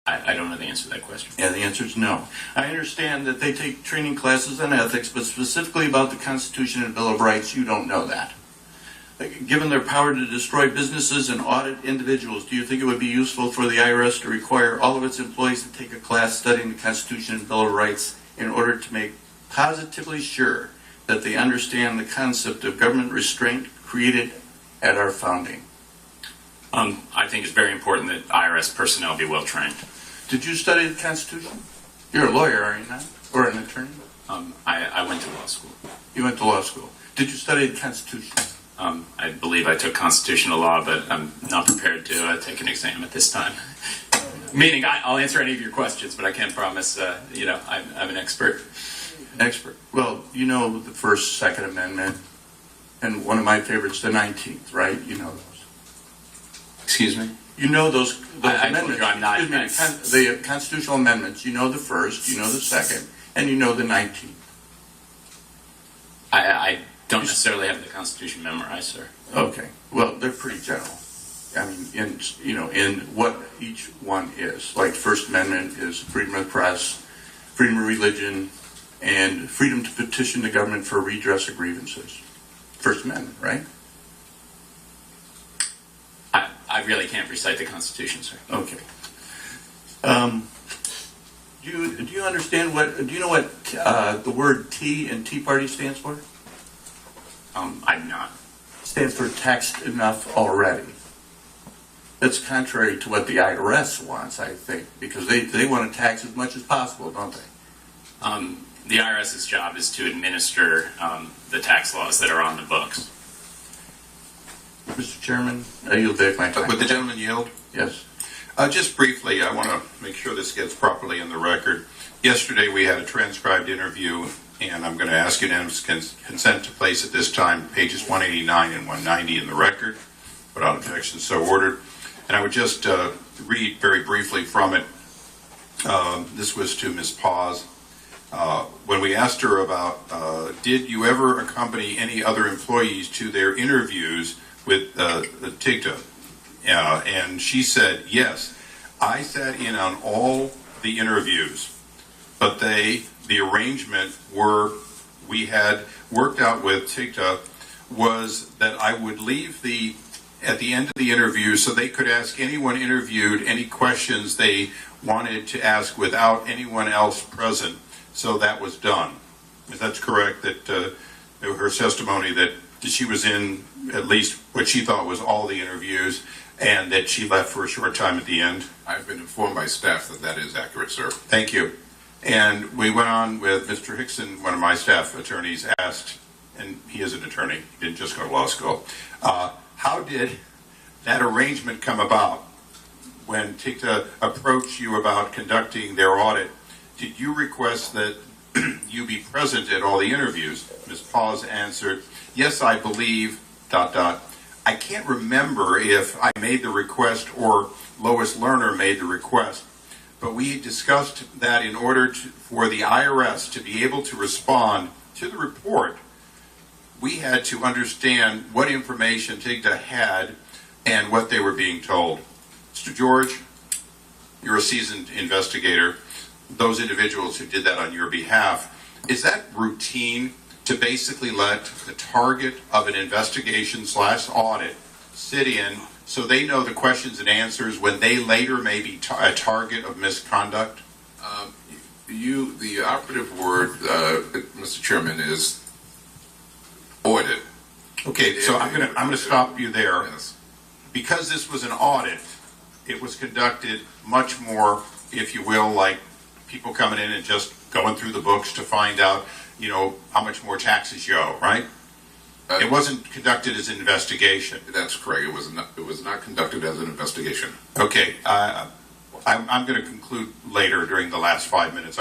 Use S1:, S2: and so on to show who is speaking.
S1: I don't know the answer to that question.
S2: Yeah, the answer is no. I understand that they take training classes on ethics, but specifically about the Constitution and Bill of Rights, you don't know that. Given their power to destroy businesses and audit individuals, do you think it would be useful for the IRS to require all of its employees to take a class studying the Constitution and Bill of Rights in order to make positively sure that they understand the concept of government restraint created at our founding?
S1: I think it's very important that IRS personnel be well trained.
S2: Did you study the Constitution? You're a lawyer, are you not? Or an attorney?
S1: I went to law school.
S2: You went to law school. Did you study the Constitution?
S1: I believe I took constitutional law, but I'm not prepared to take an exam at this time. Meaning, I'll answer any of your questions, but I can't promise, I'm an expert.
S2: Expert. Well, you know the First, Second Amendment, and one of my favorites, the 19th, right? You know those.
S1: Excuse me?
S2: You know those amendments.
S1: I'm not.
S2: The constitutional amendments. You know the first, you know the second, and you know the 19th.
S1: I don't necessarily have the Constitution memorized, sir.
S2: Okay. Well, they're pretty general. I mean, in what each one is. Like, First Amendment is freedom of the press, freedom of religion, and freedom to petition the government for redress of grievances. First Amendment, right?
S1: I really can't recite the Constitution, sir.
S2: Okay. Do you understand do you know what the word T in Tea Party stands for?
S1: I do not.
S2: It stands for taxed enough already. That's contrary to what the IRS wants, I think, because they want to tax as much as possible, don't they?
S1: The IRS's job is to administer the tax laws that are on the books.
S2: Mr. Chairman, I yield back my time.
S3: Would the gentleman yield?
S2: Yes.
S3: Just briefly, I want to make sure this gets properly in the record. Yesterday we had a transcribed interview, and I'm going to ask unanimous consent to place at this time pages 189 and 190 in the record, without objection so ordered. And I would just read very briefly from it. This was to Ms. Paz. When we asked her about, did you ever accompany any other employees to their interviews with TIGTA? And she said, yes, I sat in on all the interviews, but the arrangement we had worked out with TIGTA was that I would leave at the end of the interview so they could ask anyone interviewed any questions they wanted to ask without anyone else present. So that was done. If that's correct, that her testimony that she was in at least what she thought was all the interviews, and that she left for a short time at the end?
S4: I've been informed by staff that that is accurate, sir.
S3: Thank you. And we went on with Mr. Hickson, one of my staff attorneys, asked, and he is an attorney, he didn't just go to law school, how did that arrangement come about when TIGTA approached you about conducting their audit? Did you request that you be present at all the interviews? Ms. Paz answered, yes, I believe, ... I can't remember if I made the request or Lois Lerner made the request, but we discussed that in order for the IRS to be able to respond to the report, we had to understand what information TIGTA had and what they were being told. Mr. George, you're a seasoned investigator. Those individuals who did that on your behalf, is that routine to basically let the target of an investigation/audit sit in so they know the questions and answers when they later may be a target of misconduct?
S4: The operative word, Mr. Chairman, is audit.
S3: Okay, so I'm going to stop you there.
S4: Yes.
S3: Because this was an audit, it was conducted much more, if you will, like people coming in and just going through the books to find out, how much more taxes you owe, right? It wasn't conducted as an investigation.
S4: That's correct. It was not conducted as an investigation.
S3: Okay, I'm going to conclude later during the last 5 minutes.